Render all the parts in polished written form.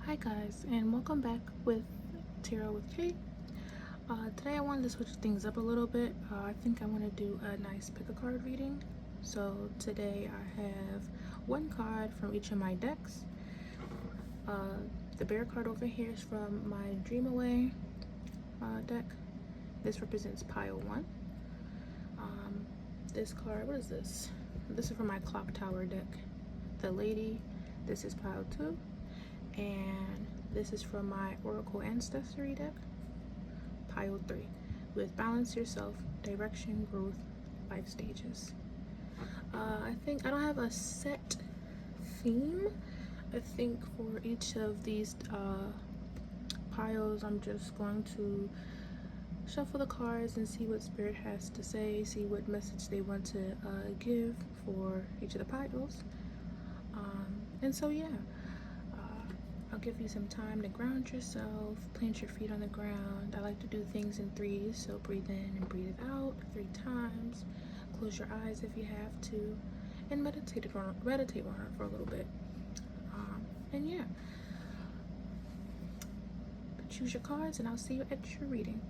Hi guys, and welcome back with Tarot with Kate. Today I wanted to switch things up a little bit. I think I want to do a nice pick a card reading. So today I have one card from each of my decks. The bear card over here is from my Dream Away deck. This represents pile 1. This card, what is this? This is from my Clock Tower deck. The Lady, this is pile 2. And this is from my Oracle Ancestry deck, pile 3, with Balance Yourself, Direction, Growth, Life Stages. I think I don't have a set theme. I think for each of these piles, I'm just going to shuffle the cards and see what Spirit has to say, see what message they want to give for each of the piles. And so yeah. I'll give you some time to ground yourself, plant your feet on the ground. I like to do things in threes, so breathe in and breathe out 3 times. Close your eyes if you have to, and meditate on it for a little bit. And yeah, choose your cards, and I'll see you at your reading.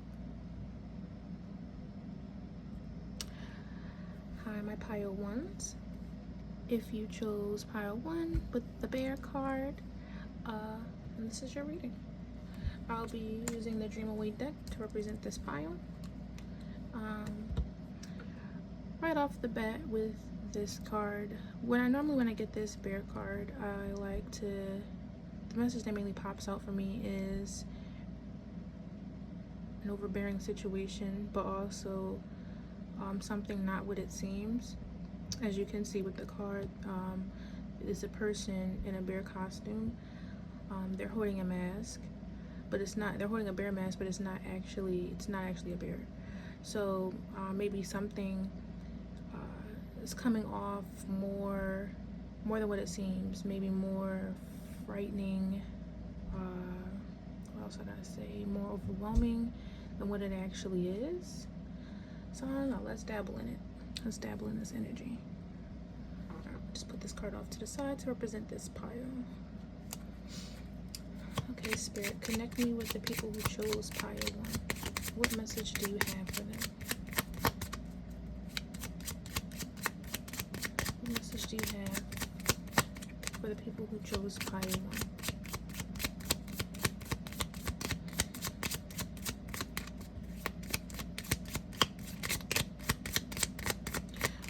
Hi, my pile 1s. If you chose pile 1 with the bear card, and this is your reading. I'll be using the Dream Away deck to represent this pile. Right off the bat with this card, when I get this bear card, I like to, the message that mainly pops out for me is an overbearing situation, but also something not what it seems. As you can see with the card, is a person in a bear costume. They're holding a mask, but it's not. They're holding a bear mask, but it's not actually a bear. So maybe something is coming off more than what it seems. Maybe more frightening. What else I gotta say? More overwhelming than what it actually is. So I don't know. Let's dabble in it. Let's dabble in this energy. All right, just put this card off to the side to represent this pile. Okay, Spirit, connect me with the people who chose pile 1. What message do you have for them? What message do you have for the people who chose pile 1?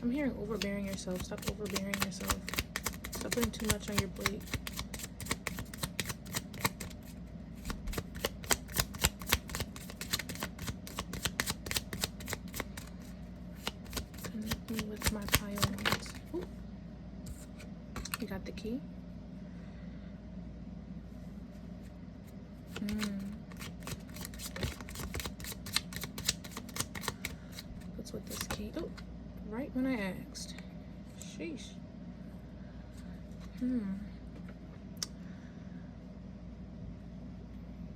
I'm hearing overbearing yourself. Stop overbearing yourself. Stop putting too much on your plate. Connect me with my pile 1s. Ooh. You got the key. What's with this key? Oh, right when I asked. Sheesh.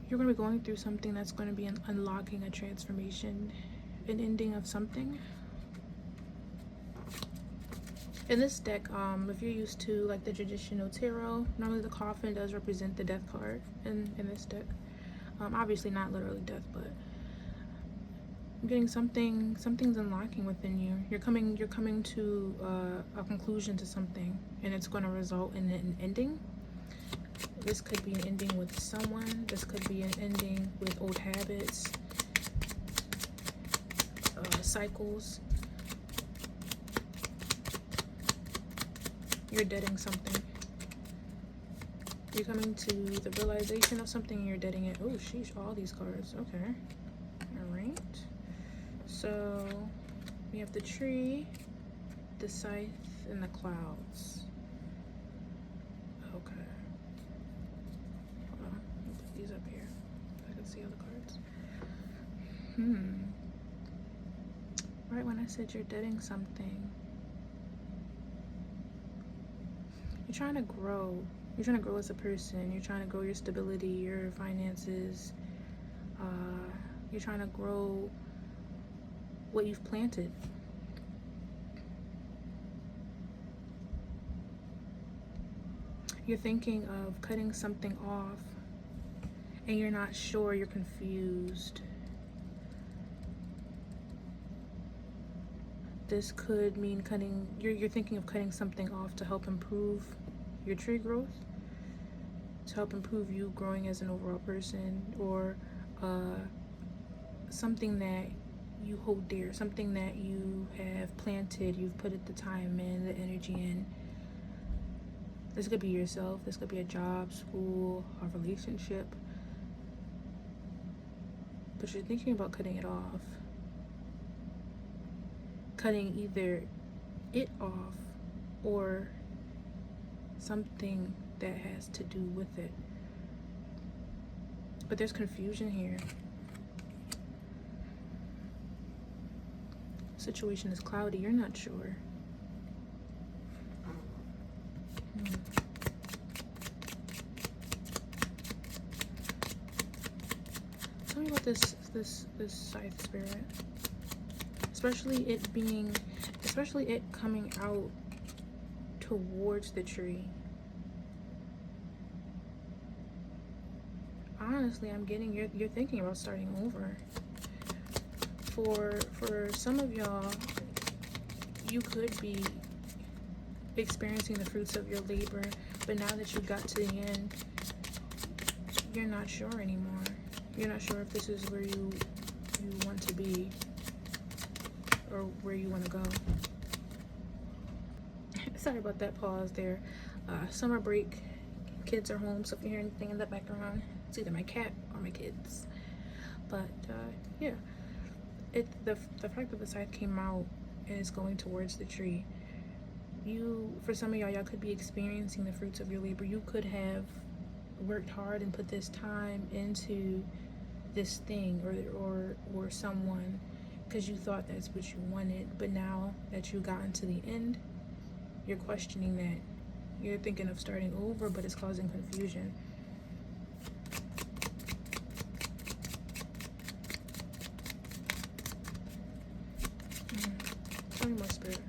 You're going to be going through something that's going to be unlocking a transformation, an ending of something. In this deck, if you're used to like the traditional tarot, normally the coffin does represent the death card in this deck. Obviously not literally death, but I'm getting something's unlocking within you. You're coming to a conclusion to something, and it's going to result in an ending. This could be an ending with someone. This could be an ending with old habits, cycles. You're deading something. You're coming to the realization of something and you're deading it. Oh, sheesh, all these cards. Okay. All right. So we have the tree, the scythe, and the clouds. Okay. Hold on. Let me put these up here so I can see all the cards. Right when I said you're deading something, you're trying to grow. You're trying to grow as a person. You're trying to grow your stability, your finances. You're trying to grow what you've planted. You're thinking of cutting something off and you're not sure, you're confused. This could mean cutting, you're thinking of cutting something off to help improve your tree growth, to help improve you growing as an overall person, or something that you hold dear, something that you have planted, you've put the time in, the energy in. This could be yourself, this could be a job, school, a relationship, but you're thinking about cutting it off. Cutting either it off or something that has to do with it. But there's confusion here. Situation is cloudy, you're not sure. Tell me about this scythe spirit. Especially it coming out towards the tree. Honestly, I'm getting you're thinking about starting over. For some of y'all, you could be experiencing the fruits of your labor, but now that you got to the end, you're not sure anymore. You're not sure if this is where you want to be or where you want to go. Sorry about that pause there. Summer break, kids are home, so if you hear anything in the background, it's either my cat or my kids. But yeah, the fact that the scythe came out and is going towards the tree, for some of y'all could be experiencing the fruits of your labor. You could have worked hard and put this time into this thing or someone because you thought that's what you wanted, but now that you've gotten to the end, you're questioning that. You're thinking of starting over, but it's causing confusion. Tell me more, Spirit.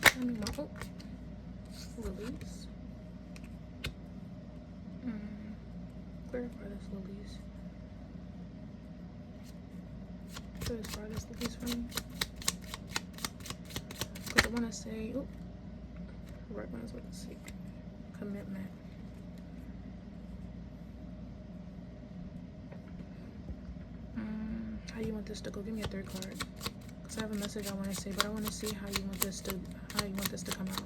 Tell me more. Lilies. Clarify this, lilies. Clarify this, lilies, for me. Because I want to say, right when I was about to say commitment. How you want this to go? Give me a third card. Because I have a message I want to say, but I want to see how you want this to come out.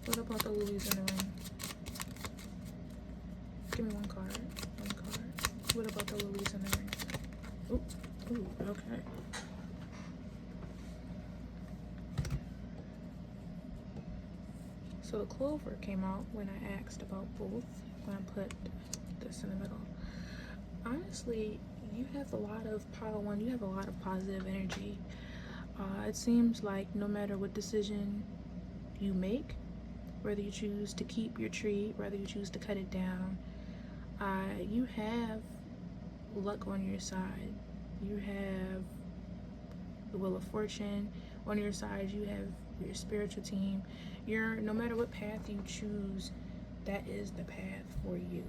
What about the lilies in the ring? Give me one card. One card. What about the lilies in the ring? Ooh, okay. So the clover came out when I asked about both, when I put this in the middle. Honestly, you have a lot of pile one, you have a lot of positive energy. It seems like no matter what decision you make, whether you choose to keep your tree, whether you choose to cut it down, you have luck on your side. You have the wheel of fortune on your side. You have your spiritual team. No matter what path you choose, that is the path for you,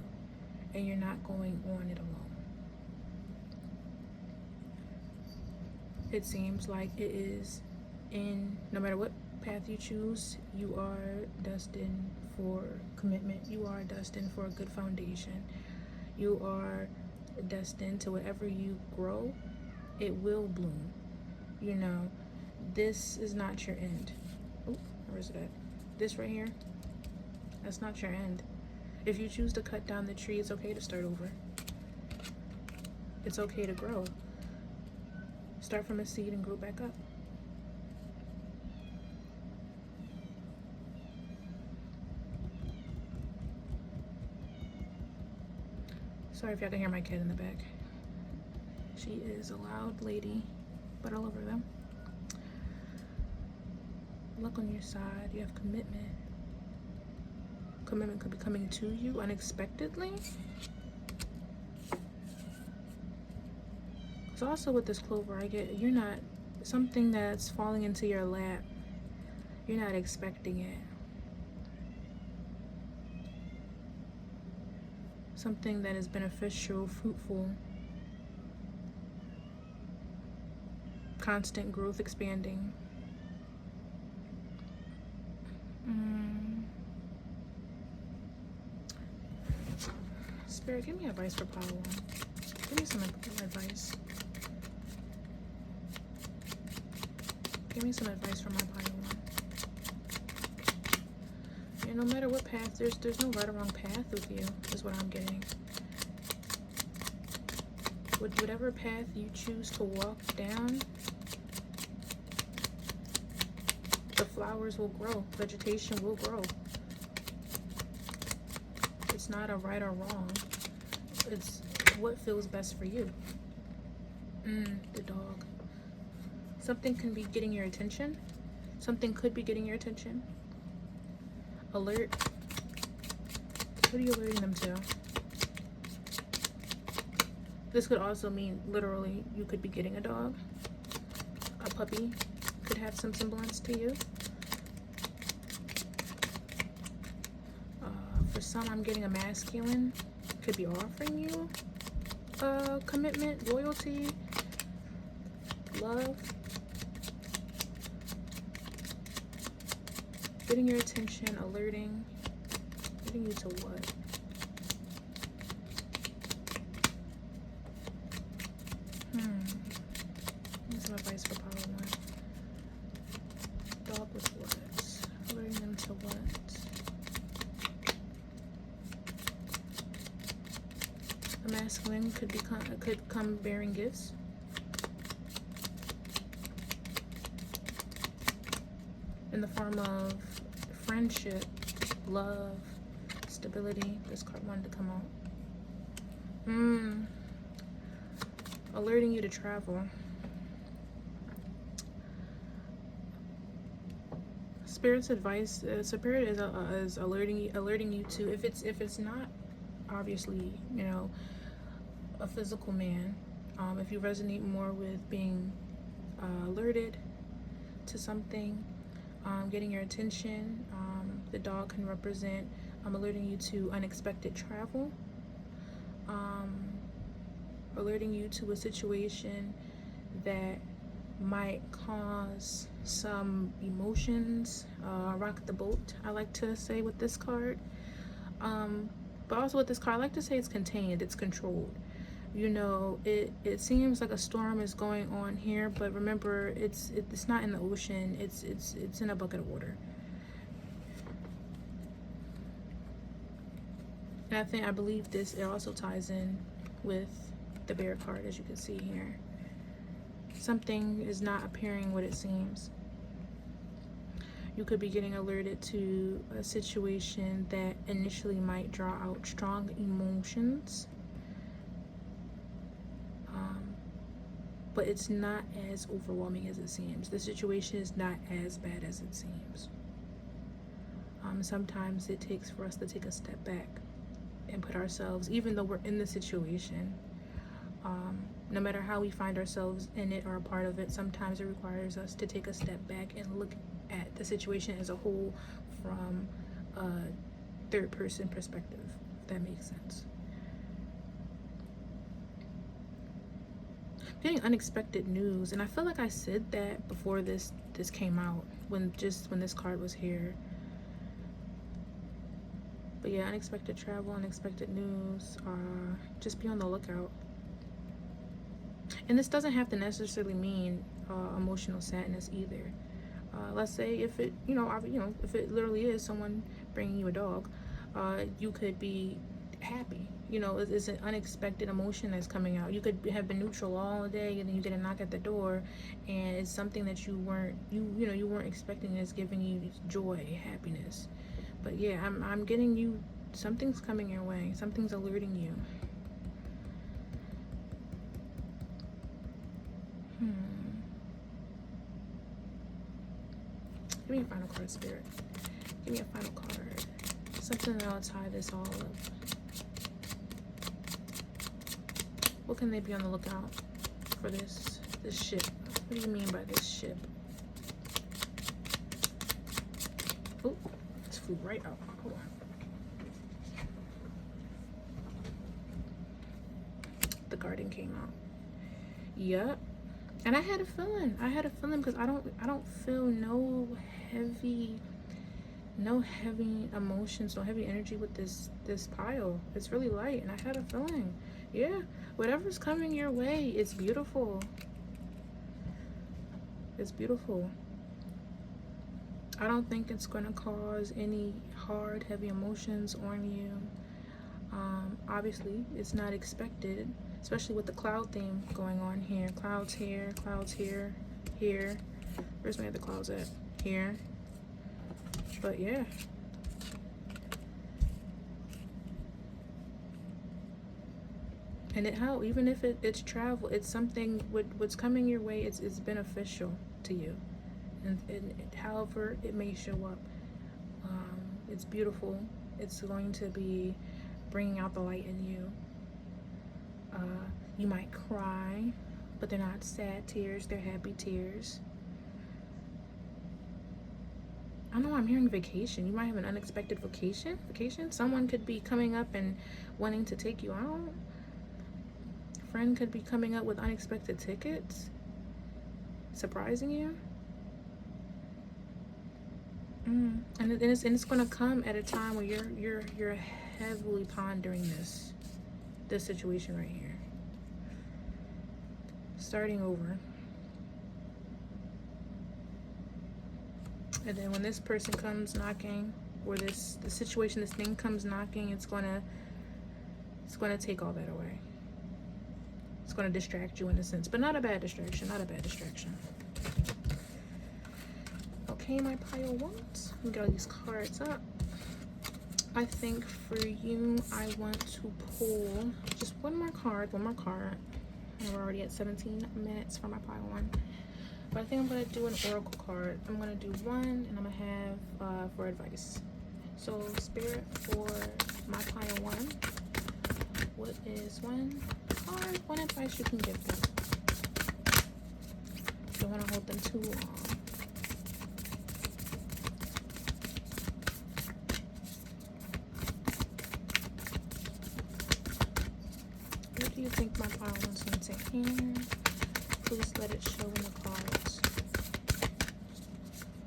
and you're not going on it alone. It seems like it is no matter what path you choose, you are destined for commitment. You are destined for a good foundation. You are destined to whatever you grow, it will bloom. You know, this is not your end. Oh, where is it at? This right here, that's not your end. If you choose to cut down the tree, it's okay to start over. It's okay to grow. Start from a seed and grow back up. Sorry if y'all can hear my kid in the back. She is a loud lady, but I love her though. Look on your side. You have commitment. Commitment could be coming to you unexpectedly. So also with this clover, I get you're not something that's falling into your lap. You're not expecting it. Something that is beneficial, fruitful, constant growth, expanding. Spirit, give me advice for pile 1. Give me some advice. Give me some advice for my pile 1. And no matter what path, there's no right or wrong path with you, is what I'm getting. Whatever path you choose to walk down, the flowers will grow, vegetation will grow. It's not a right or wrong. It's what feels best for you. The dog. Something can be getting your attention. Something could be getting your attention. Alert. What are you alerting them to? This could also mean literally you could be getting a dog. A puppy could have some semblance to you. For some, I'm getting a masculine. Could be offering you commitment, loyalty, love. Getting your attention, alerting. Getting you to what? Need some advice for power 1. Dog with what? Alerting them to what? A masculine could come bearing gifts. In the form of friendship, love, stability. This card wanted to come out. Alerting you to travel. Spirit's advice. Spirit is alerting you to, if it's not obviously, you know, a physical man. If you resonate more with being alerted to something, getting your attention, the dog can represent alerting you to unexpected travel, alerting you to a situation that might cause some emotions, rock the boat, I like to say with this card. But also with this card, I like to say it's contained, it's controlled. You know, it seems like a storm is going on here, but remember, it's not in the ocean. It's in a bucket of water. And I believe it also ties in with the bear card, as you can see here. Something is not appearing what it seems. You could be getting alerted to a situation that initially might draw out strong emotions. But it's not as overwhelming as it seems. The situation is not as bad as it seems. Sometimes it takes for us to take a step back and put ourselves, even though we're in the situation, no matter how we find ourselves in it or a part of it, sometimes it requires us to take a step back and look at the situation as a whole from a third-person perspective, if that makes sense. Getting unexpected news, and I feel like I said that before this came out, when this card was here. But yeah, unexpected travel, unexpected news, just be on the lookout. And this doesn't have to necessarily mean emotional sadness either. Let's say if it, if it literally is someone bringing you a dog, you could be happy. It's an unexpected emotion that's coming out. You could have been neutral all day, and then you get a knock at the door, and it's something that you weren't expecting. It's giving you joy, happiness. But yeah, I'm getting you, something's coming your way. Something's alerting you. Give me a final card, Spirit. Give me a final card. Something that'll tie this all up. What can they be on the lookout for this ship? What do you mean by this ship? Oh, this flew right out. Hold on. The garden came out. Yep. And I had a feeling. Because I don't feel no heavy emotions, no heavy energy with this pile. It's really light, and I had a feeling. Yeah, whatever's coming your way, it's beautiful. It's beautiful. I don't think it's going to cause any hard, heavy emotions on you. Obviously, it's not expected, especially with the cloud theme going on here. Clouds here, here. Where's my other clouds at? Here. But yeah. And it how even if it's travel, it's something what's coming your way, it's beneficial to you. And however it may show up, it's beautiful. It's going to be bringing out the light in you. You might cry, but they're not sad tears, they're happy tears. I know I'm hearing vacation. You might have an unexpected vacation. Someone could be coming up and wanting to take you out. A friend could be coming up with unexpected tickets, surprising you. And it's going to come at a time where you're heavily pondering this situation right here. Starting over. And then when this person comes knocking, or the situation, this thing comes knocking, it's gonna take all that away. It's gonna distract you in a sense, but not a bad distraction. Okay, my pile ones. We got all these cards up. I think for you, I want to pull just one more card. And we're already at 17 minutes for my pile one. But I think I'm going to do an oracle card. I'm going to do one, and I'm going to have for advice. So, Spirit, for my pile one, what is one card, one advice you can give them? You don't want to hold them too long. What do you think my pile one's going to hear? Please let it show in the cards.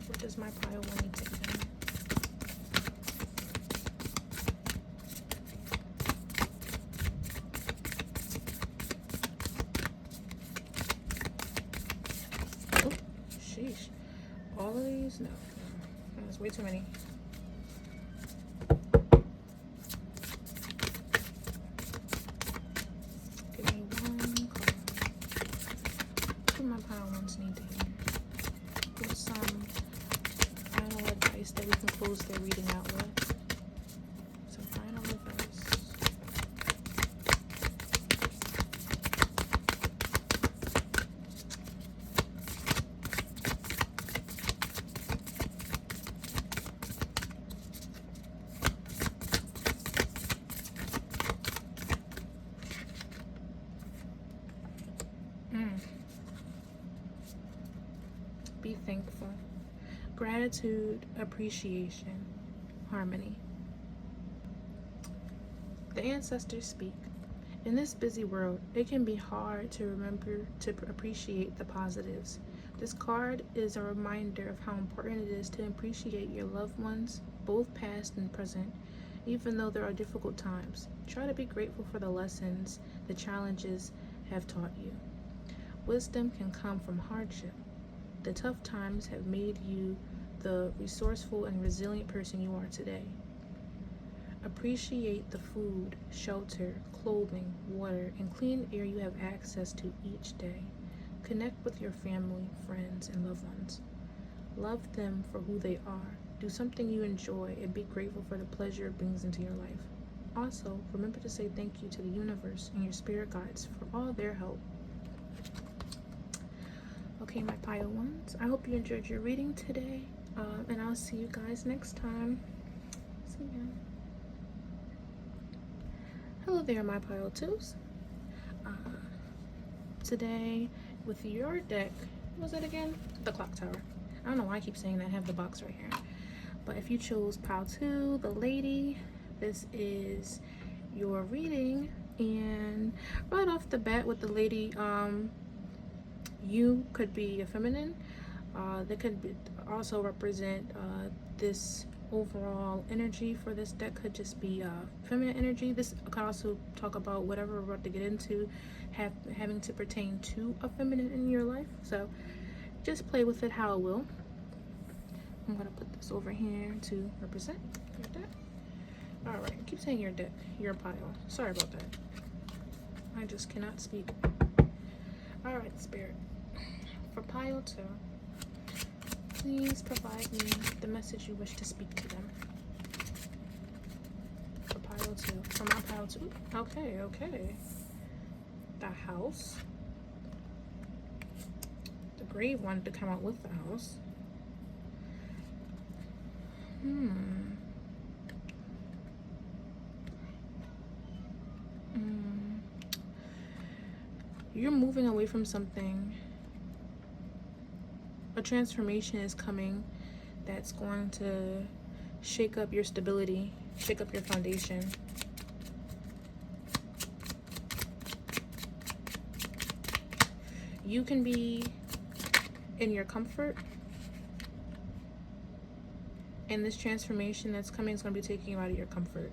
What does my pile one need to hear? Oh, sheesh. All of these? No. That's way too many. Need to hear. What's some final advice that we can close their reading out with? Some final advice. Be thankful. Gratitude, appreciation, harmony. The ancestors speak. In this busy world, it can be hard to remember to appreciate the positives. This card is a reminder of how important it is to appreciate your loved ones, both past and present, even though there are difficult times. Try to be grateful for the lessons the challenges have taught you. Wisdom can come from hardship. The tough times have made you the resourceful and resilient person you are today. Appreciate the food, shelter, clothing, water, and clean air you have access to each day. Connect with your family, friends, and loved ones. Love them for who they are. Do something you enjoy and be grateful for the pleasure it brings into your life. Also, remember to say thank you to the universe and your spirit guides for all their help. Okay, my pile ones, I hope you enjoyed your reading today. And I'll see you guys next time. See ya. Hello there, my pile twos. Today, with your deck, what was it again? The clock tower. I don't know why I keep saying that. I have the box right here. But if you chose pile 2, the lady, this is your reading. And right off the bat with the lady, you could be a feminine. That could be also represent this overall energy for this deck could just be feminine energy. This could also talk about whatever we're about to get into having to pertain to a feminine in your life. So just play with it how it will. I'm gonna put this over here to represent your deck. All right, keep saying your deck, your pile. Sorry about that. I just cannot speak. All right, Spirit. For pile 2, please provide me the message you wish to speak to them. For pile 2, for my pile 2. Okay, okay. The house. The grave wanted to come out with the house. You're moving away from something. A transformation is coming that's going to shake up your stability, shake up your foundation. You can be in your comfort, and this transformation that's coming is going to be taking you out of your comfort.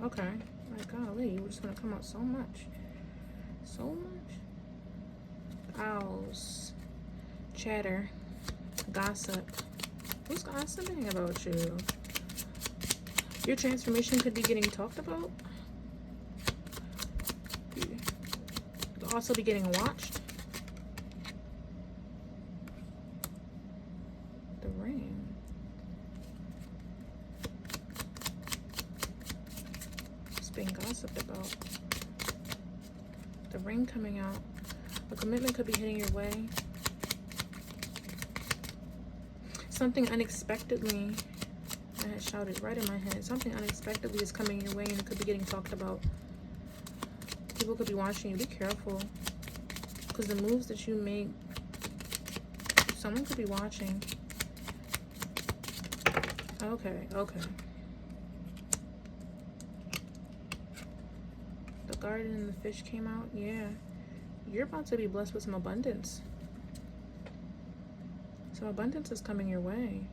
Okay, like golly, we're just gonna come out so much. So much. Owls. Chatter. Gossip. Who's gossiping about you? Your transformation could be getting talked about. You'll also be getting watched. The ring. Being gossiped about. The ring coming out. A commitment could be hitting your way. Something unexpectedly, I had shouted right in my head, something unexpectedly is coming your way and it could be getting talked about. People could be watching you. Be careful. Because the moves that you make, someone could be watching. Okay, okay. Garden and the fish came out. Yeah, you're about to be blessed with some abundance. Some abundance is coming your way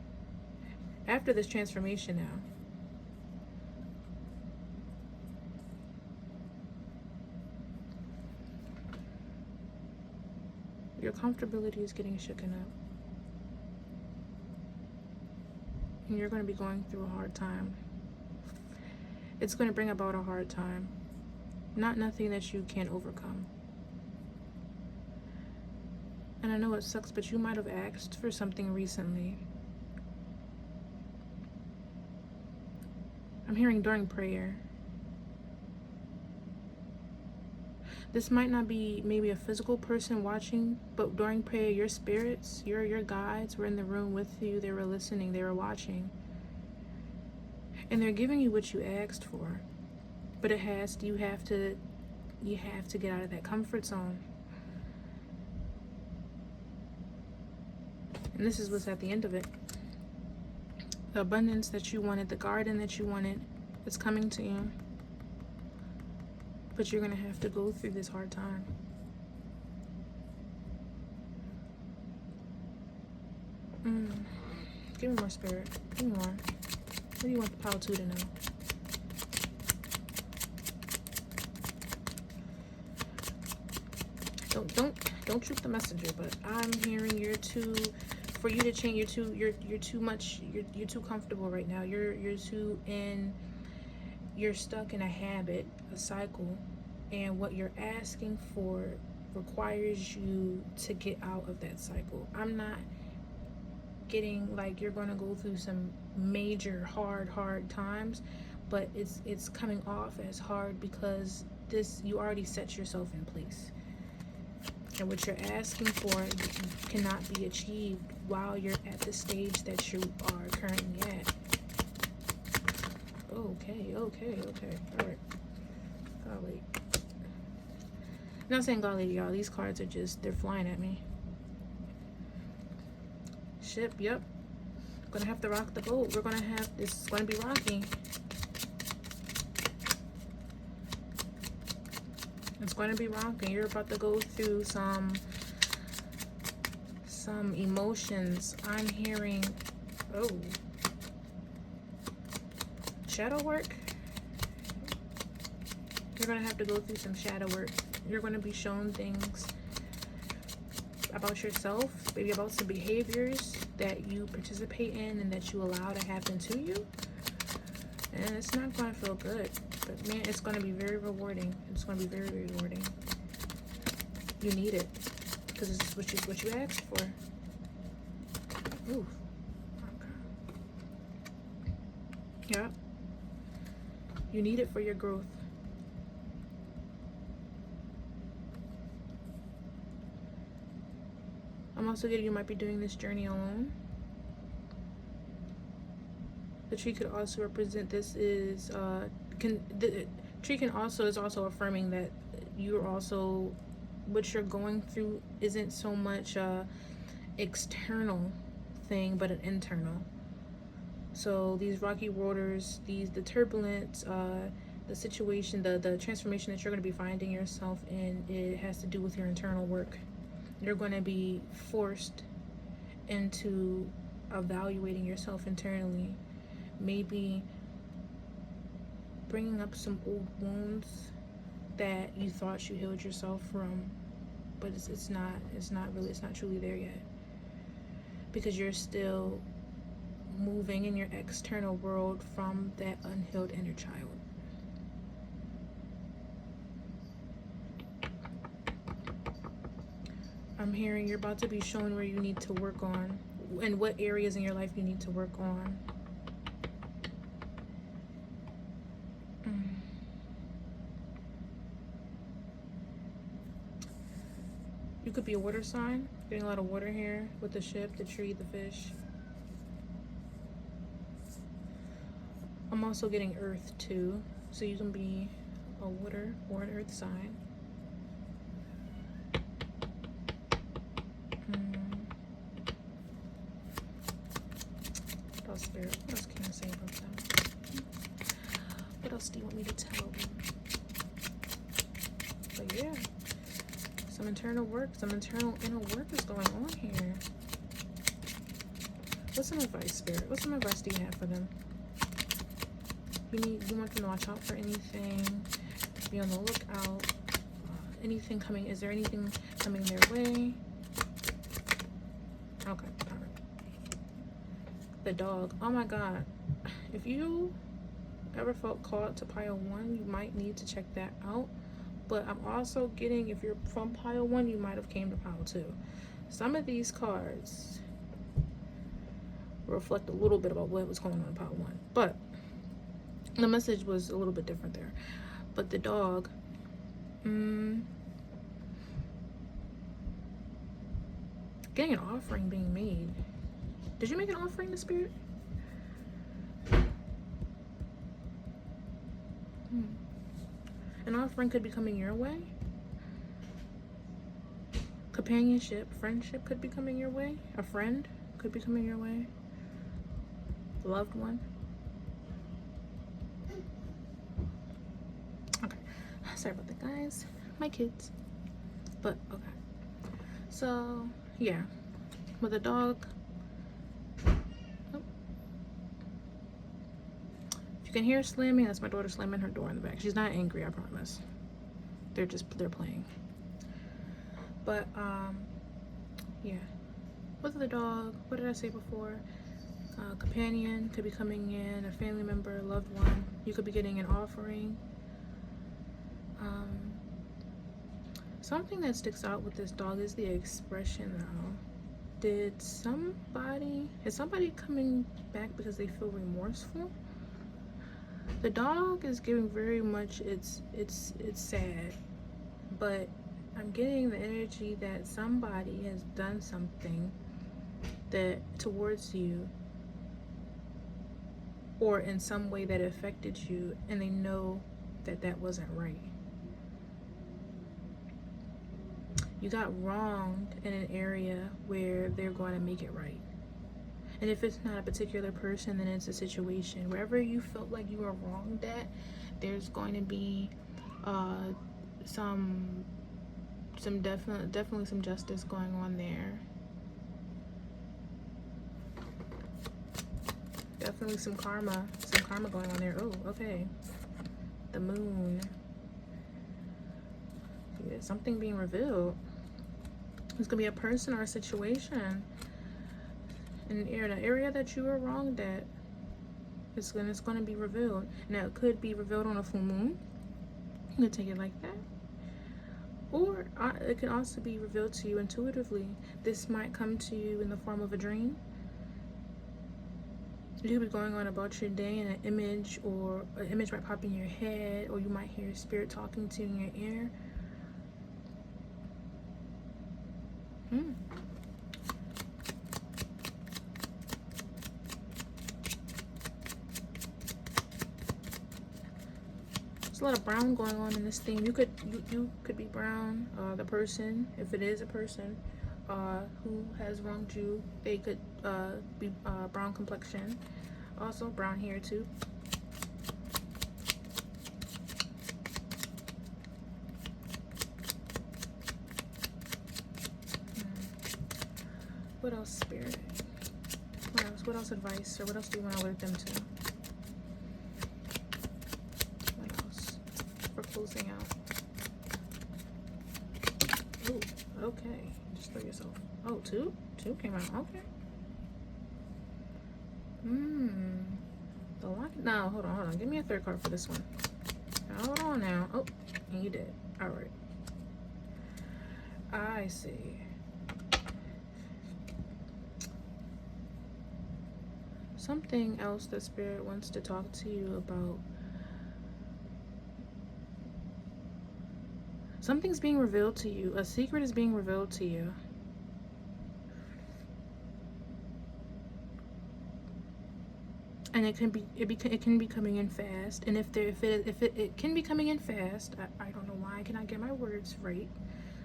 after this transformation now. Your comfortability is getting shooken up, and you're going to be going through a hard time. It's going to bring about a hard time. Not nothing that you can't overcome. And I know it sucks, but you might have asked for something recently. I'm hearing during prayer. This might not be maybe a physical person watching, but during prayer, your spirits, your guides were in the room with you. They were listening. They were watching. And they're giving you what you asked for. But you have to get out of that comfort zone. And this is what's at the end of it. The abundance that you wanted, the garden that you wanted, it's coming to you. But you're going to have to go through this hard time. Give me more, Spirit. Give me more. What do you want the pile 2 to know? Don't shoot the messenger, but I'm hearing you're too, for you to change, you're too comfortable right now. You're stuck in a habit, a cycle, and what you're asking for requires you to get out of that cycle. I'm not getting like you're going to go through some major hard times, but it's coming off as hard because this, you already set yourself in place, and what you're asking for cannot be achieved while you're at the stage that you are currently at. Okay, all right. Golly. I'm not saying golly, y'all. These cards are just, they're flying at me. Ship, yep. Gonna have to rock the boat. We're gonna have, this is gonna be rocky. It's going to be rocking. You're about to go through some emotions. I'm hearing, oh, shadow work. You're going to have to go through some shadow work. You're going to be shown things about yourself, maybe about some behaviors that you participate in and that you allow to happen to you. And it's not going to feel good. But man, it's going to be very rewarding. It's going to be very, very rewarding. You need it because this is what you asked for. Ooh. Okay. Yeah. You need it for your growth. I'm also getting you might be doing this journey alone. The tree could also represent, this is the tree can also, is also affirming that you're also, what you're going through isn't so much a external thing but an internal. So these rocky waters, the turbulence, the situation, the transformation that you're going to be finding yourself in, it has to do with your internal work. You're going to be forced into evaluating yourself internally, maybe bringing up some old wounds that you thought you healed yourself from, but it's not truly there yet, because you're still moving in your external world from that unhealed inner child. I'm hearing you're about to be shown where you need to work on and what areas in your life you need to work on. You could be a water sign, getting a lot of water here with the ship, the tree, the fish. I'm also getting earth too, so you can be a water or an earth sign. What else, Spirit? What else can I say about them? What else do you want me to tell them? But yeah, some internal work, some internal inner work is going on here. What's some advice, Spirit? What some advice do you have for them? You want them to watch out for anything, be on the lookout, anything coming, is there anything coming their way? Okay, all right. The dog, oh my God. If you ever felt called to pile 1, you might need to check that out. But I'm also getting, if you're from pile 1, you might have came to pile 2. Some of these cards reflect a little bit about what was going on in pile 1, but the message was a little bit different there. But the dog, getting an offering being made. Did you make an offering to Spirit? An offering could be coming your way. Companionship, friendship could be coming your way. A friend could be coming your way. A loved one. Okay, sorry about that, guys. My kids. But okay. So yeah, with a dog. You can hear slamming. That's my daughter slamming her door in the back. She's not angry, I promise. They're playing. But yeah, with the dog, what did I say before? Companion could be coming in, a family member, a loved one. You could be getting an offering. Something that sticks out with this dog is the expression though. Is somebody coming back because they feel remorseful? The dog is giving very much, it's sad, but I'm getting the energy that somebody has done something that towards you, or in some way that affected you, and they know that that wasn't right. You got wronged in an area where they're going to make it right. And if it's not a particular person, then it's a situation. Wherever you felt like you were wronged at, there's going to be some definitely some justice going on there. Definitely some karma going on there. Oh, okay. The moon. Yeah, something being revealed. It's gonna be a person or a situation in the area that you were wronged at. It's gonna be revealed. Now it could be revealed on a full moon. You can take it like that. Or it can also be revealed to you intuitively. This might come to you in the form of a dream. You could be going on about your day and an image might pop in your head, or you might hear spirit talking to you in your ear. There's a lot of brown going on in this thing. You could be brown. The person, if it is a person who has wronged you, they could be brown complexion. Also brown hair too. What else, Spirit? What else advice, or what else do you want to alert them to? What else? For closing out. Ooh, okay. Just throw yourself. Oh, two? Two came out. Okay. The lock. No, hold on. Give me a third card for this one. Hold on now. Oh, and you did. All right. I see. Something else that Spirit wants to talk to you about. Something's being revealed to you. A secret is being revealed to you. And it can be coming in fast. And if it can be coming in fast, I don't know why I cannot get my words right.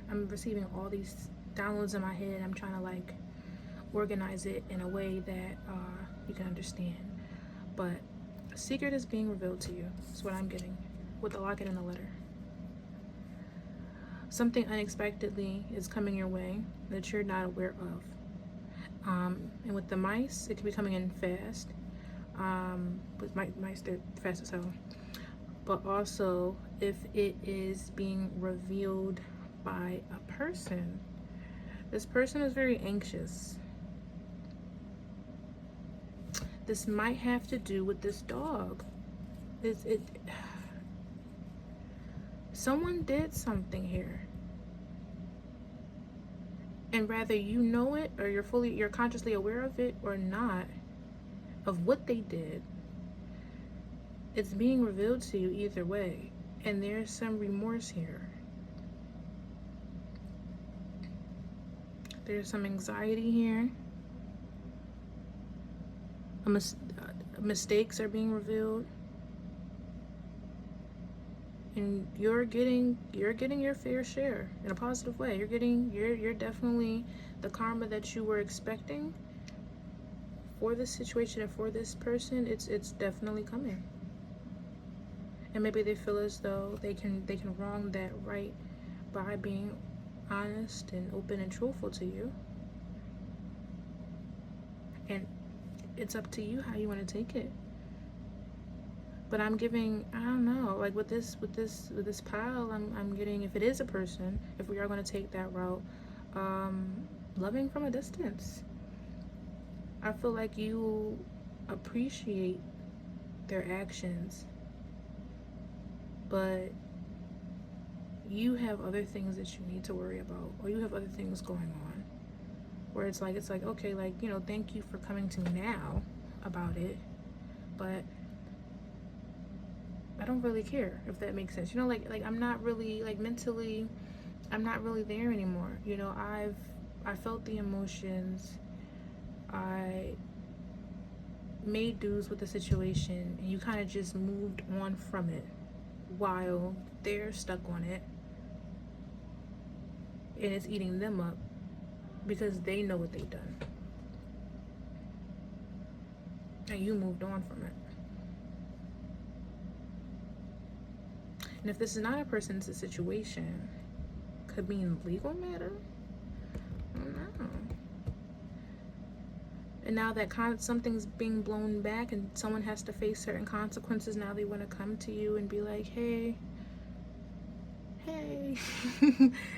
I'm receiving all these downloads in my head. I'm trying to like organize it in a way that you can understand. But a secret is being revealed to you. That's what I'm getting with the locket and the letter. Something unexpectedly is coming your way that you're not aware of. And with the mice, it can be coming in fast. With mice, they're fast as hell. But also, if it is being revealed by a person, this person is very anxious. This might have to do with this dog. Someone did something here. And whether you know it or you're consciously aware of it or not, of what they did, it's being revealed to you either way. And there's some remorse here. There's some anxiety here. Mistakes are being revealed. And you're getting your fair share in a positive way. You're definitely the karma that you were expecting for this situation and for this person. It's definitely coming. And maybe they feel as though they can wrong that right by being honest and open and truthful to you. And it's up to you how you want to take it. But I'm giving, I don't know, like with this pile, I'm getting, if it is a person, if we are going to take that route, loving from a distance. I feel like you appreciate their actions, but you have other things that you need to worry about, or you have other things going on. where it's like, okay, like, you know, thank you for coming to me now about it, but I don't really care, if that makes sense. You know, like I'm not really, like, mentally, I'm not really there anymore. You know, I felt the emotions. I made dues with the situation, and you kind of just moved on from it while they're stuck on it, and it's eating them up because they know what they've done, and you moved on from it. And if this is not a person, it's a situation. Could mean legal matter. I don't know. And now that something's being blown back and someone has to face certain consequences, now they want to come to you and be like, hey. Oh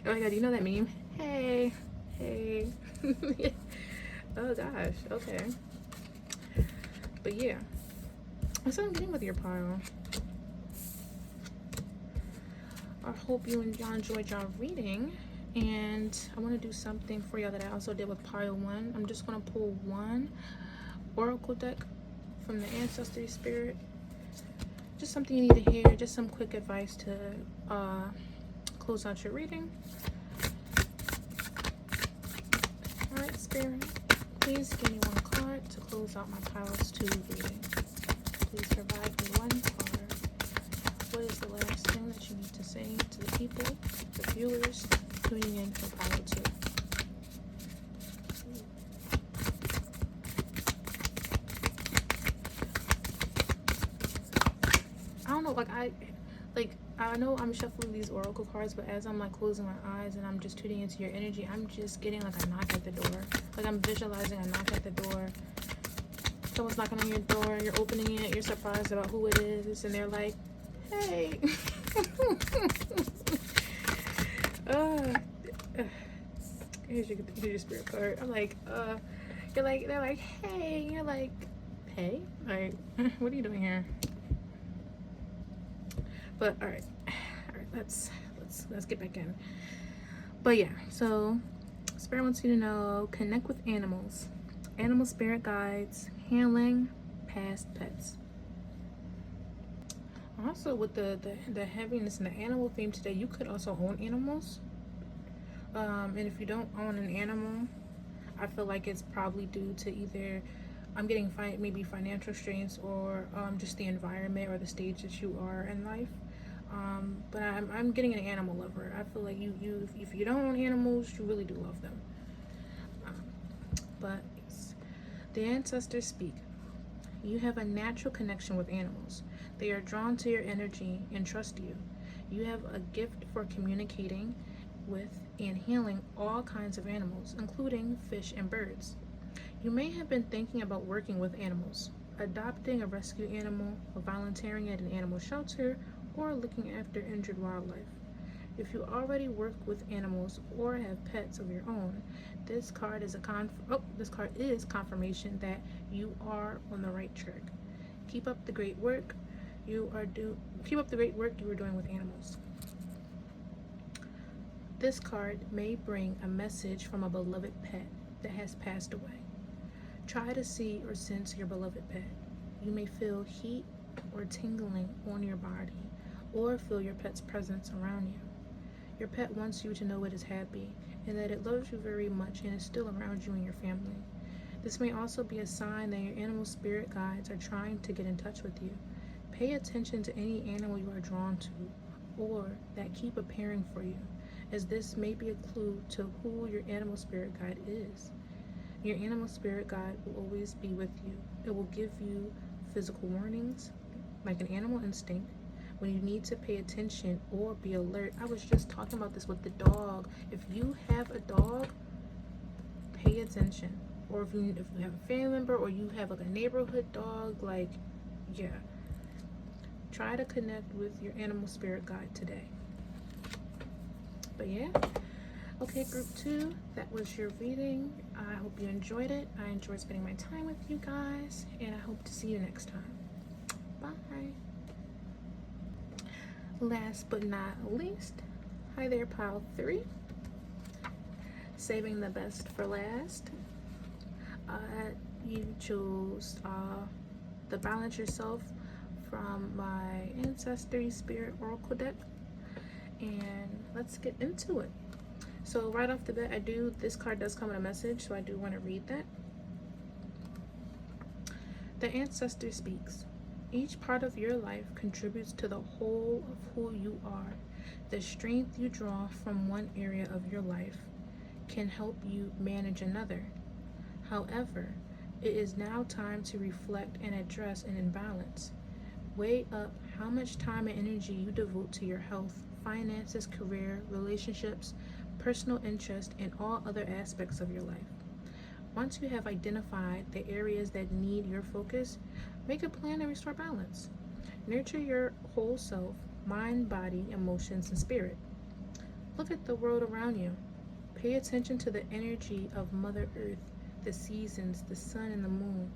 my god, you know that meme? Hey. Oh gosh, okay. But yeah, that's what I'm getting with your pile. I hope y'all enjoyed y'all reading. And I want to do something for y'all that I also did with pile 1. I'm just going to pull one oracle deck from the ancestry spirit. Just something you need to hear. Just some quick advice to close out your reading. Alright, spirit, please give me one card to close out my piles 2 reading. Please provide me one card. What is the last thing that you need to say to the people, the viewers, tuning in for pile 2? I don't know, I know I'm shuffling these oracle cards, but as I'm like closing my eyes and I'm just tuning into your energy, I'm just getting like a knock at the door. Like I'm visualizing a knock at the door. Someone's knocking on your door, you're opening it, you're surprised about who it is, and they're like, hey. Here's your spirit card. I'm like, they're like, hey. You're like, hey? Like, what are you doing here? But all right, let's get back in. But yeah, so spirit wants you to know, connect with animals, animal spirit guides, healing, past pets. Also, with the heaviness and the animal theme today, you could also own animals. And if you don't own an animal, I feel like it's probably due to either I'm getting maybe financial strains, or just the environment or the stage that you are in life. But I'm getting an animal lover. I feel like you if you don't own animals, you really do love them. But the ancestors speak. You have a natural connection with animals. They are drawn to your energy and trust you. You have a gift for communicating with and healing all kinds of animals, including fish and birds. You may have been thinking about working with animals, adopting a rescue animal, or volunteering at an animal shelter, or looking after injured wildlife. If you already work with animals or have pets of your own, this card is confirmation that you are on the right track. Keep up the great work you are doing with animals. This card may bring a message from a beloved pet that has passed away. Try to see or sense your beloved pet. You may feel heat or tingling on your body, or feel your pet's presence around you. Your pet wants you to know it is happy and that it loves you very much and is still around you and your family. This may also be a sign that your animal spirit guides are trying to get in touch with you. Pay attention to any animal you are drawn to or that keep appearing for you, as this may be a clue to who your animal spirit guide is. Your animal spirit guide will always be with you. It will give you physical warnings, like an animal instinct, when you need to pay attention or be alert. I was just talking about this with the dog. If you have a dog, pay attention. Or if you have a family member, or you have like a neighborhood dog, like, yeah. Try to connect with your animal spirit guide today. But yeah. Okay, group 2, that was your reading. I hope you enjoyed it. I enjoyed spending my time with you guys, and I hope to see you next time. Bye. Last but not least, hi there, pile 3. saving the best for last. You chose the Balance Yourself from my Ancestry Spirit Oracle deck. And let's get into it. So right off the bat, this card does come with a message, so I do want to read that. The Ancestor speaks. Each part of your life contributes to the whole of who you are. The strength you draw from one area of your life can help you manage another. However, it is now time to reflect and address an imbalance. Weigh up how much time and energy you devote to your health, finances, career, relationships, personal interest, and all other aspects of your life. Once you have identified the areas that need your focus, make a plan to restore balance. Nurture your whole self, mind, body, emotions, and spirit. Look at the world around you. Pay attention to the energy of Mother Earth, the seasons, the sun, and the moon.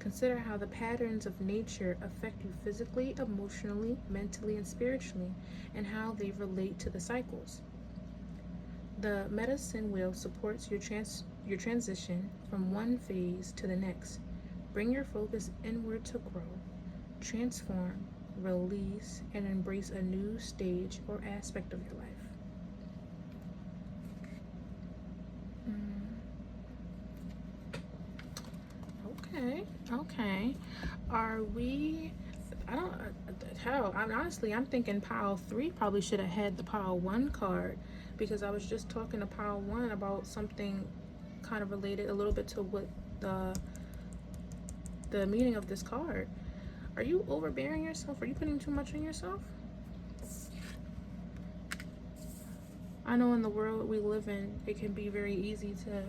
Consider how the patterns of nature affect you physically, emotionally, mentally, and spiritually, and how they relate to the cycles. The medicine wheel supports your transition from one phase to the next. Bring your focus inward to grow, transform, release, and embrace a new stage or aspect of your life. Okay. Are we, I'm thinking pile 3 probably should have had the pile 1 card, because I was just talking to pile 1 about something kind of related a little bit to what the meaning of this card. Are you overbearing yourself? Are you putting too much on yourself? I know in the world we live in, it can be very easy to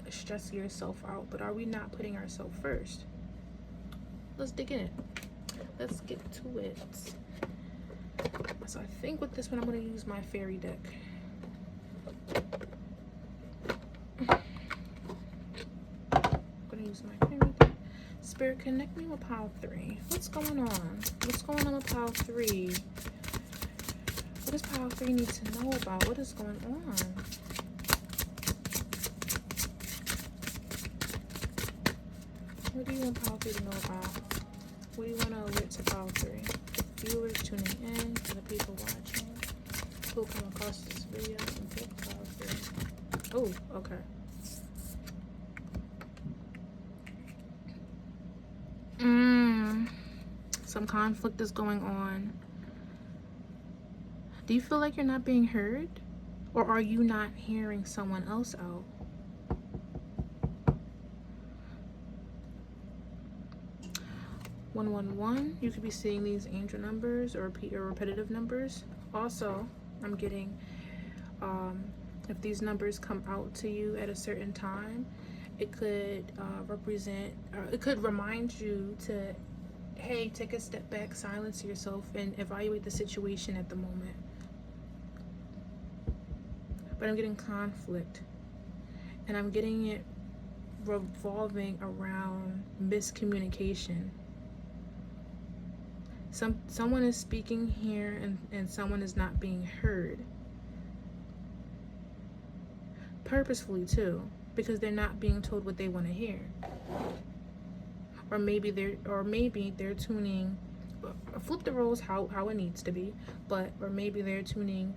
stress yourself out, but are we not putting ourselves first? Let's dig in it. Let's get to it. So I think with this one, I'm going to use my fairy deck. I'm going to use my fairy deck. Spirit, connect me with pile 3. What's going on? What's going on with pile 3? What does pile 3 need to know about? What is going on? What do you want pile 3 to know about? What do you want to alert to pile 3? Viewers tuning in, to the people watching, who come across this video and pick pile 3. Oh, okay. Some conflict is going on. Do you feel like you're not being heard? Or are you not hearing someone else out? (111). You could be seeing these angel numbers or repetitive numbers. Also, I'm getting if these numbers come out to you at a certain time, it could represent, it could remind you to, hey, take a step back, silence yourself, and evaluate the situation at the moment. But I'm getting conflict, and I'm getting it revolving around miscommunication. Someone is speaking here and someone is not being heard. Purposefully too, because they're not being told what they want to hear. Or maybe they're tuning, flip the roles how it needs to be, or maybe they're tuning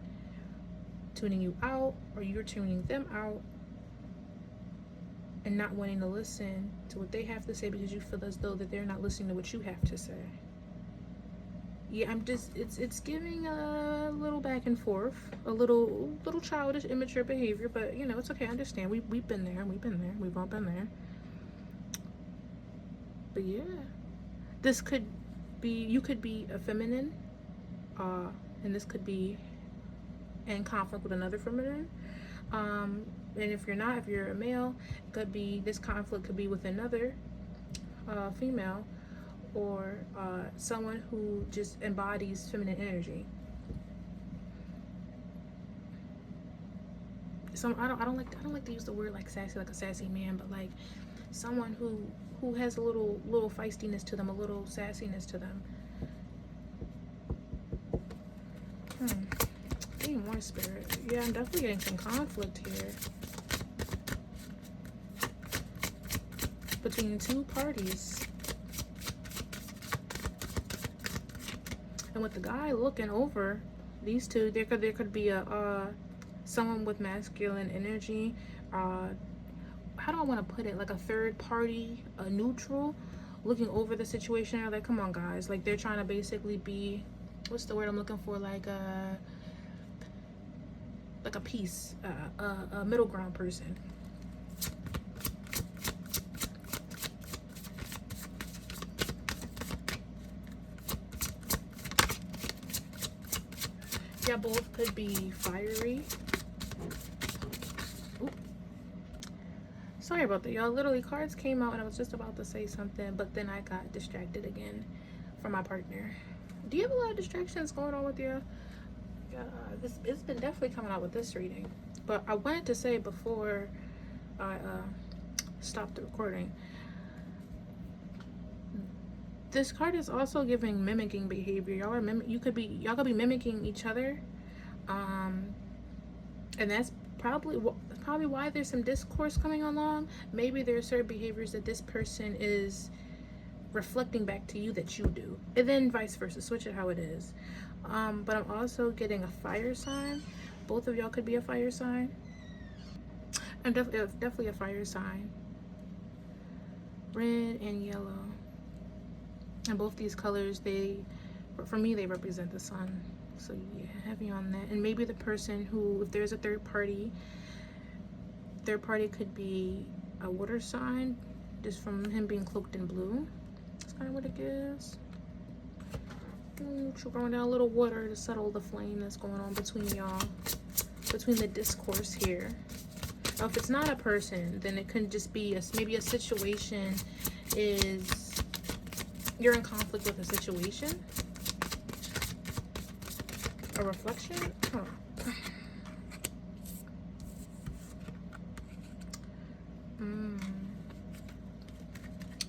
you out, or you're tuning them out and not wanting to listen to what they have to say because you feel as though that they're not listening to what you have to say. Yeah, it's giving a little back and forth, a little childish, immature behavior, but you know, it's okay. I understand. We've been there. We've all been there. But yeah, this could be, you could be a feminine, and this could be in conflict with another feminine. And if you're a male, it could be, this conflict could be with another female, or someone who just embodies feminine energy. I don't like to use the word like sassy, like a sassy man, but like someone who has a little feistiness to them, a little sassiness to them. Getting more spirit. Yeah, I'm definitely getting some conflict here. between two parties. And with the guy looking over these two, there could be a someone with masculine energy. How do I want to put it? Like a third party, a neutral, looking over the situation. They're like, come on, guys. Like they're trying to basically be, what's the word I'm looking for? Like a peace, a middle ground person. Yeah, both could be fiery. Ooh. Sorry about that, y'all. Literally, cards came out and I was just about to say something, but then I got distracted again from my partner. Do you have a lot of distractions going on with you? It's been definitely coming out with this reading. But I wanted to say before I stopped the recording, this card is also giving mimicking behavior. Y'all could be mimicking each other, and that's probably why there's some discourse coming along. Maybe there are certain behaviors that this person is reflecting back to you that you do, and then vice versa. Switch it how it is. But I'm also getting a fire sign. Both of y'all could be a fire sign. I'm definitely a fire sign. Red and yellow. And both these colors, for me, they represent the sun. So yeah, heavy on that. And maybe the person who, if there's a third party could be a water sign, just from him being cloaked in blue. That's kind of what it gives. Throwing down a little water to settle the flame that's going on between y'all, between the discourse here. Now, if it's not a person, then it could just be maybe a situation is you're in conflict with a situation, a reflection.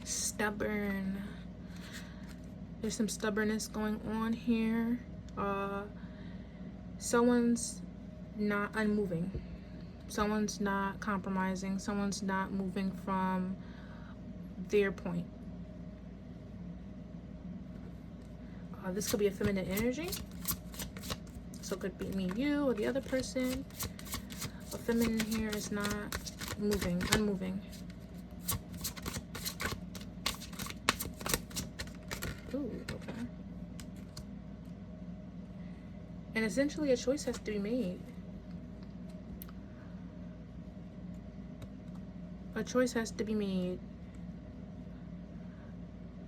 Stubborn. There's some stubbornness going on here. Someone's not unmoving. Someone's not compromising. Someone's not moving from their point. This could be a feminine energy. So it could be me, you, or the other person. A feminine here is not moving, unmoving. Ooh, okay. And essentially a choice has to be made. A choice has to be made.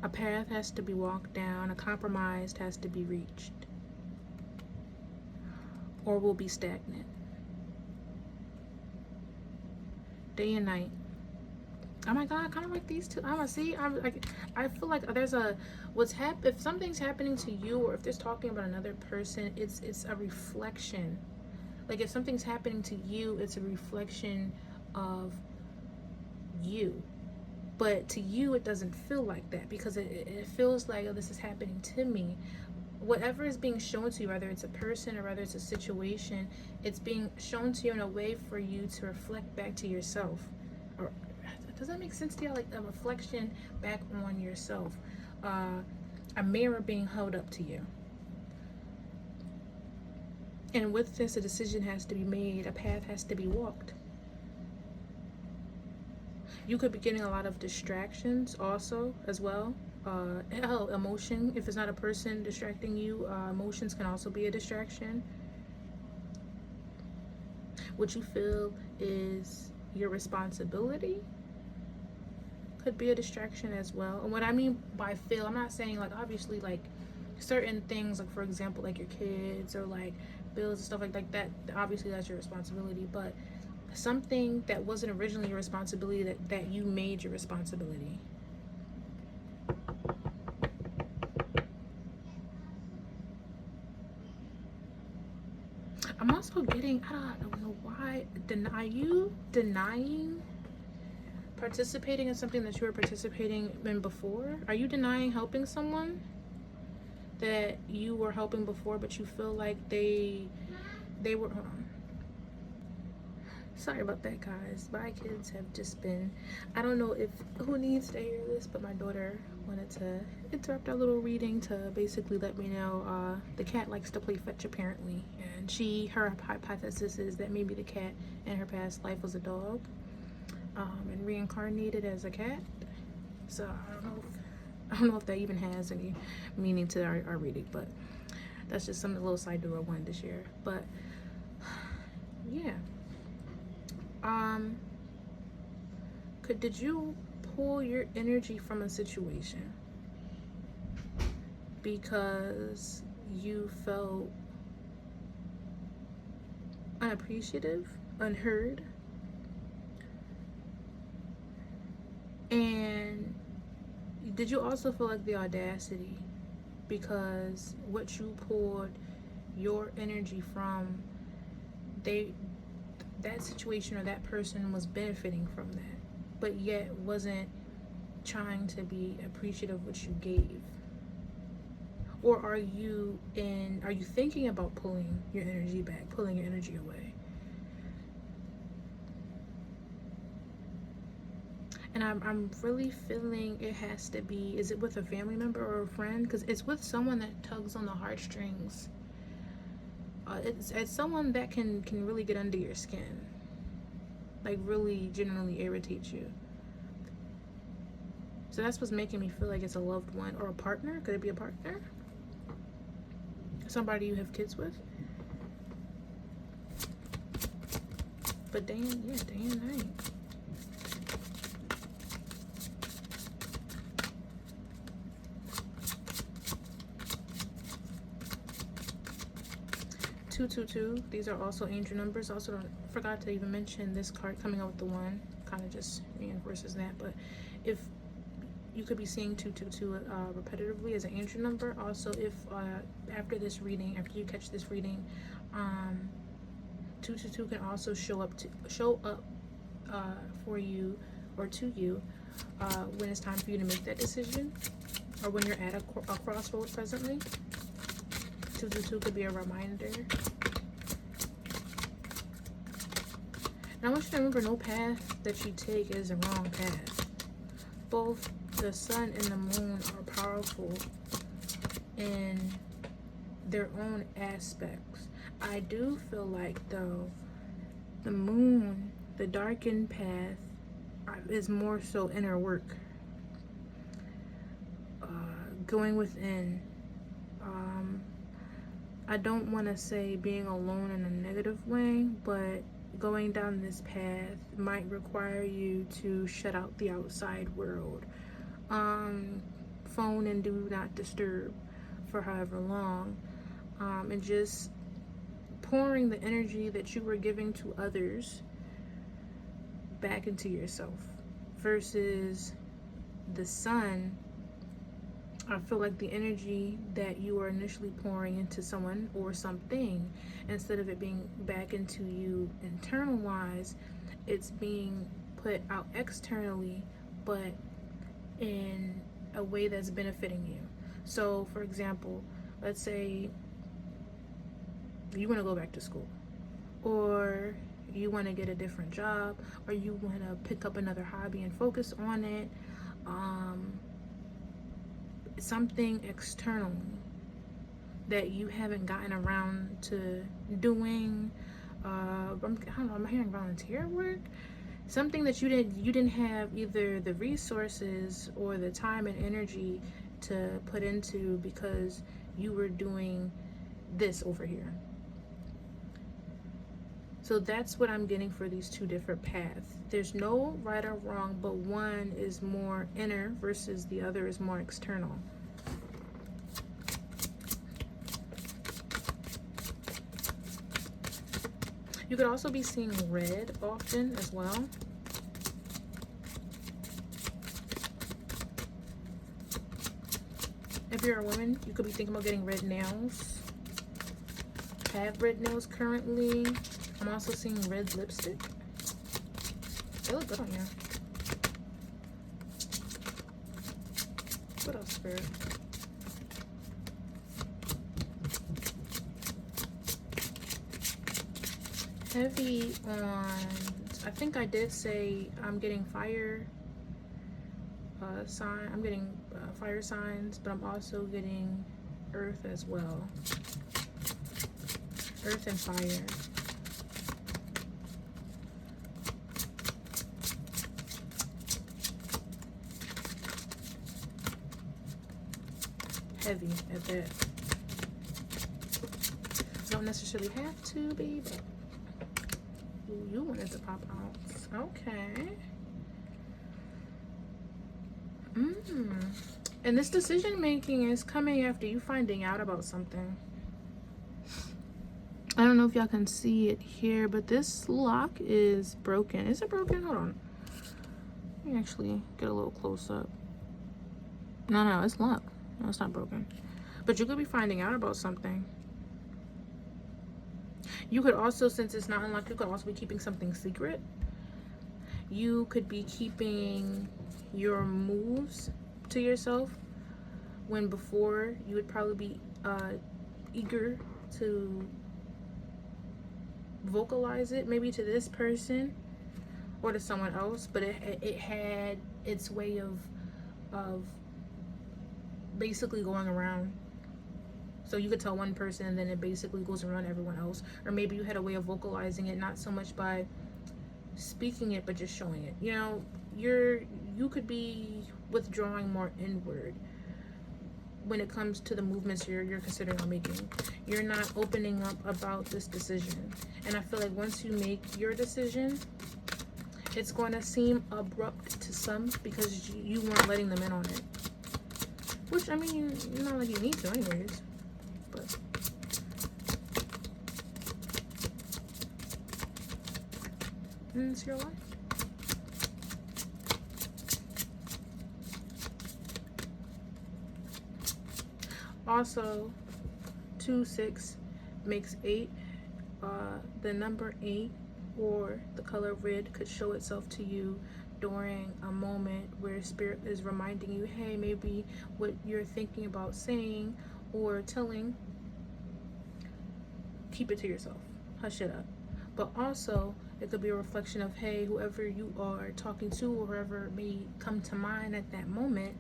A path has to be walked down. A compromise has to be reached. Or we'll be stagnant. Day and night. Oh my God, kind of like these two. I feel like there's if something's happening to you, or if there's talking about another person, it's a reflection. Like if something's happening to you, it's a reflection of you. But to you, it doesn't feel like that, because it feels like, oh, this is happening to me. Whatever is being shown to you, whether it's a person or whether it's a situation, it's being shown to you in a way for you to reflect back to yourself. Or does that make sense to you? Like a reflection back on yourself. A mirror being held up to you. And with this, a decision has to be made. A path has to be walked. You could be getting a lot of distractions also as well. Emotion, if it's not a person distracting you, emotions can also be a distraction. What you feel is your responsibility could be a distraction as well. And what I mean by feel, I'm not saying like obviously like certain things, like for example like your kids or like bills and stuff like that, obviously that's your responsibility, but something that wasn't originally your responsibility that you made your responsibility. I'm also getting, I don't know why, denying participating in something that you were participating in before? Are you denying helping someone that you were helping before, but you feel like they were, Sorry about that, guys. My kids have just been, I don't know if who needs to hear this, but my daughter wanted to interrupt our little reading to basically let me know the cat likes to play fetch apparently, and her hypothesis is that maybe the cat in her past life was a dog and reincarnated as a cat. So I don't know if that even has any meaning to our reading, but that's just some little side door I wanted to share. But yeah. Did you pull your energy from a situation because you felt unappreciative, unheard, and did you also feel like the audacity because what you pulled your energy from, that situation or that person was benefiting from that, but yet wasn't trying to be appreciative of what you gave? Or are you thinking about pulling your energy back, pulling your energy away? And I'm really feeling it has to be, is it with a family member or a friend? Because it's with someone that tugs on the heartstrings. It's someone that can really get under your skin, like really genuinely irritate you. So that's what's making me feel like it's a loved one or a partner. Could it be a partner? Somebody you have kids with? But day and night. Two. These are also angel numbers. Also, forgot to even mention this card coming out with the one. Kind of just reinforces that. But if you could be seeing 222 repetitively as an angel number. Also, if after you catch this reading, 222 can also show up for you or to you when it's time for you to make that decision, or when you're at a crossroad presently. 222 could be a reminder. And I want you to remember, no path that you take is a wrong path. Both the sun and the moon are powerful in their own aspects. I do feel like, though, the moon, the darkened path, is more so inner work. Going within. I don't want to say being alone in a negative way, but going down this path might require you to shut out the outside world. Phone and do not disturb for however long. And just pouring the energy that you were giving to others back into yourself. Versus the sun, I feel like the energy that you were initially pouring into someone or something, instead of it being back into you internal wise, it's being put out externally, but in a way that's benefiting you. So, for example, let's say you want to go back to school, or you want to get a different job, or you want to pick up another hobby and focus on it. Something external that you haven't gotten around to doing. I don't know, I'm hearing volunteer work. Something that you didn't have either the resources or the time and energy to put into because you were doing this over here. So that's what I'm getting for these two different paths. There's no right or wrong, but one is more inner versus the other is more external. You could also be seeing red often as well. If you're a woman, you could be thinking about getting red nails. Have red nails currently. I'm also seeing red lipstick. They look good on you. What else, Spirit? Heavy on, I think I did say I'm getting fire sign. I'm getting fire signs, but I'm also getting earth as well. Earth and fire. Heavy at that. Don't necessarily have to be, but ooh, you wanted to pop out. Okay. And this decision making is coming after you finding out about something. I don't know if y'all can see it here, but this lock is broken. Is it broken? Hold on. Let me actually get a little close up. No, it's locked. No, it's not broken. But you could be finding out about something. You could also, since it's not unlocked, you could also be keeping something secret. You could be keeping your moves to yourself when before you would probably be eager to vocalize it, maybe to this person or to someone else, but it had its way of basically going around. So you could tell one person and then it basically goes around everyone else. Or maybe you had a way of vocalizing it, not so much by speaking it, but just showing it. You know, you could be withdrawing more inward when it comes to the movements you're considering on making. You're not opening up about this decision. And I feel like once you make your decision, it's going to seem abrupt to some because you weren't letting them in on it. Which, I mean, not like you need to anyways. But it's your life. Also, 2, 6 makes 8. The number 8 or the color red could show itself to you during a moment where spirit is reminding you, hey, maybe what you're thinking about saying or telling, keep it to yourself, hush it up. But also it could be a reflection of, hey, whoever you are talking to or whoever may come to mind at that moment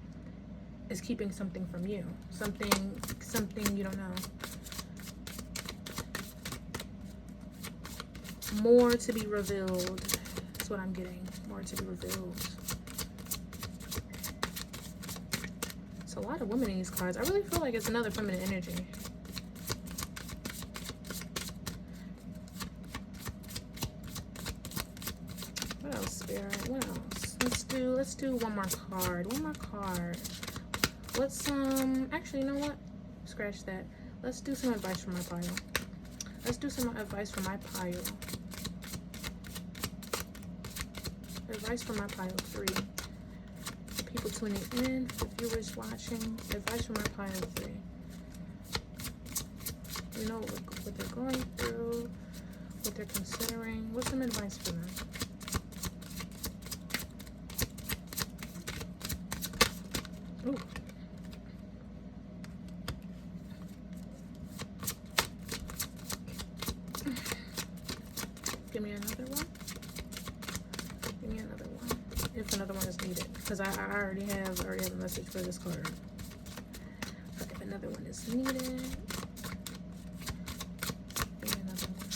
is keeping something from you, something you don't know. More to be revealed. That's what I'm getting. More to be revealed. It's a lot of women in these cards. I really feel like it's another feminine energy. What else, Spirit? What else? Let's do one more card. One more card. Let's actually, you know what? Scratch that. Let's do some advice from my pile. Let's do some advice from my pile. Advice from my pile 3. People tuning in, the viewers watching. Advice from my pile 3. You know what they're going through, what they're considering. What's some advice for them? Ooh. Give me another one. Give me another one. If another one is needed. Because I already have a message for this card. But if another one is needed. Give me another one.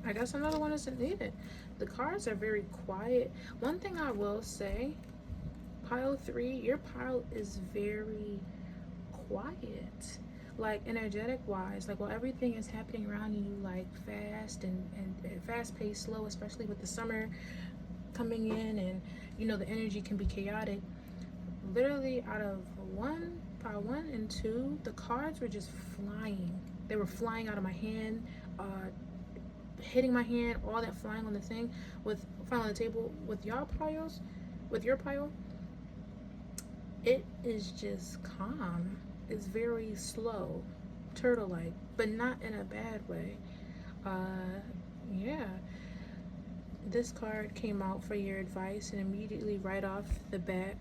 I guess another one isn't needed. The cards are very quiet. One thing I will say, pile 3, your pile is very quiet. Like energetic wise, like while everything is happening around you, like fast and fast paced, slow, especially with the summer coming in, and you know the energy can be chaotic. Literally out of pile 1 and 2, the cards were just flying. They were flying out of my hand, hitting my hand, all that flying on the thing, flying on the table. With your pile, it is just calm is very slow, turtle-like, but not in a bad way. Yeah, this card came out for your advice, and immediately right off the bat,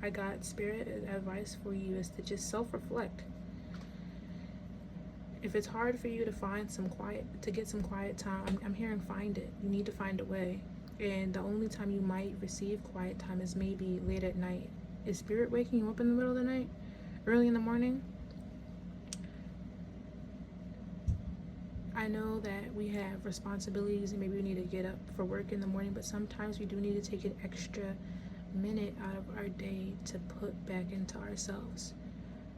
I got spirit advice for you is to just self-reflect. If it's hard for you to find some quiet, to get some quiet time, I'm hearing find it. You need to find a way. And the only time you might receive quiet time is maybe late at night. Is spirit waking you up in the middle of the night? Early in the morning? I know that we have responsibilities and maybe we need to get up for work in the morning, but sometimes we do need to take an extra minute out of our day to put back into ourselves.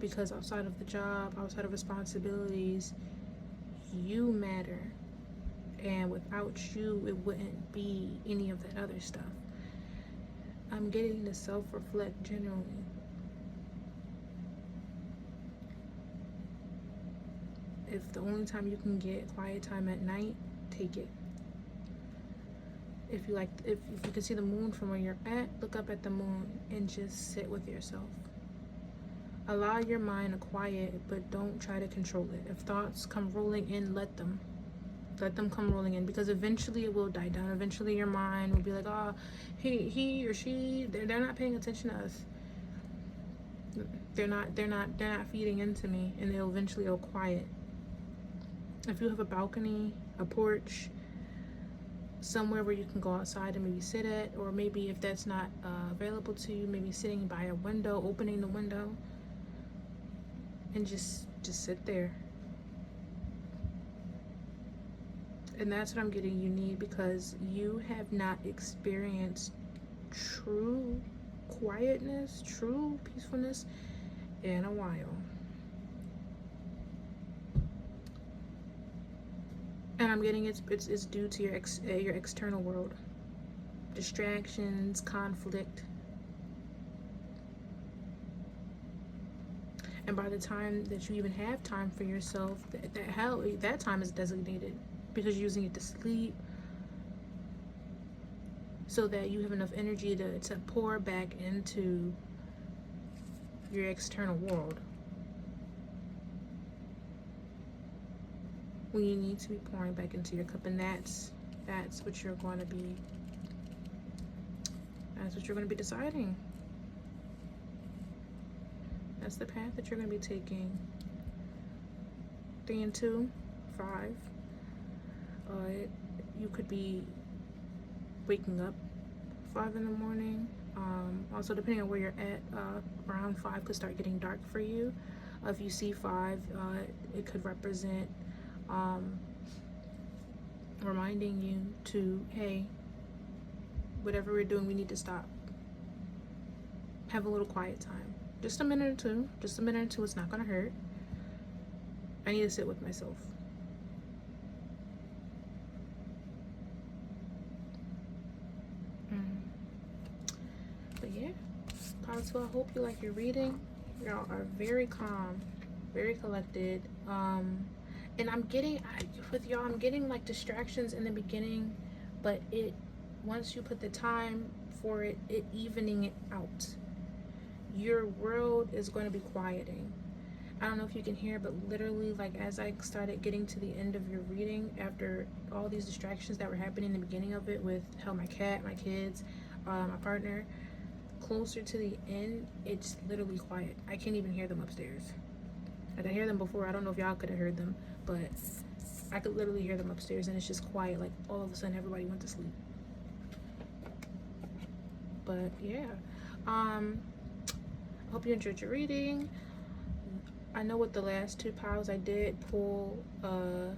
Because outside of the job, outside of responsibilities, you matter. And without you, it wouldn't be any of that other stuff. I'm getting to self-reflect generally. If the only time you can get quiet time at night, take it. If you can see the moon from where you're at, look up at the moon and just sit with yourself. Allow your mind to quiet, but don't try to control it. If thoughts come rolling in, let them come rolling in, because eventually it will die down. Eventually your mind will be like, oh, he or she, they're not paying attention to us. They're not feeding into me, and they'll eventually go quiet. If you have a balcony, a porch, somewhere where you can go outside and maybe sit at, or maybe if that's not available to you, maybe sitting by a window, opening the window, and just sit there. And that's what I'm getting you need, because you have not experienced true quietness, true peacefulness in a while. And I'm getting it's due to your external world. Distractions, conflict. And by the time that you even have time for yourself, that time is designated, because you're using it to sleep, so that you have enough energy to pour back into your external world. When you need to be pouring back into your cup, and that's what you're going to be. That's what you're going to be deciding. That's the path that you're going to be taking. 3 and 2, 5. You could be waking up 5 in the morning. Also, depending on where you're at, around 5 could start getting dark for you. If you see 5, it could represent reminding you to, hey, whatever we're doing, we need to stop. Have a little quiet time. Just a minute or two. Just a minute or two. It's not going to hurt. I need to sit with myself. But yeah, positive. I hope you like your reading. Y'all are very calm, very collected. And I'm getting, I'm getting like distractions in the beginning, but once you put the time for it evening it out. Your world is going to be quieting. I don't know if you can hear, but literally, like, as I started getting to the end of your reading, after all these distractions that were happening in the beginning of it, with my cat, my kids, my partner, closer to the end, it's literally quiet. I can't even hear them upstairs. I could hear them before. I don't know if y'all could have heard them, but I could literally hear them upstairs, and it's just quiet. Like, all of a sudden, everybody went to sleep. But yeah, hope you enjoyed your reading. I know with the last 2 piles I did pull a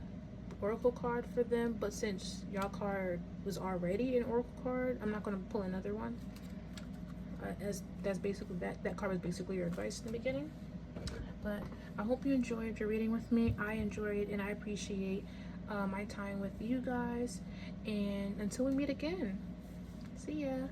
oracle card for them, but since y'all card was already an oracle card, I'm not going to pull another one. As that's basically that card was basically your advice in the beginning. But I hope you enjoyed your reading with me. I enjoyed and I appreciate my time with you guys. And until we meet again, see ya.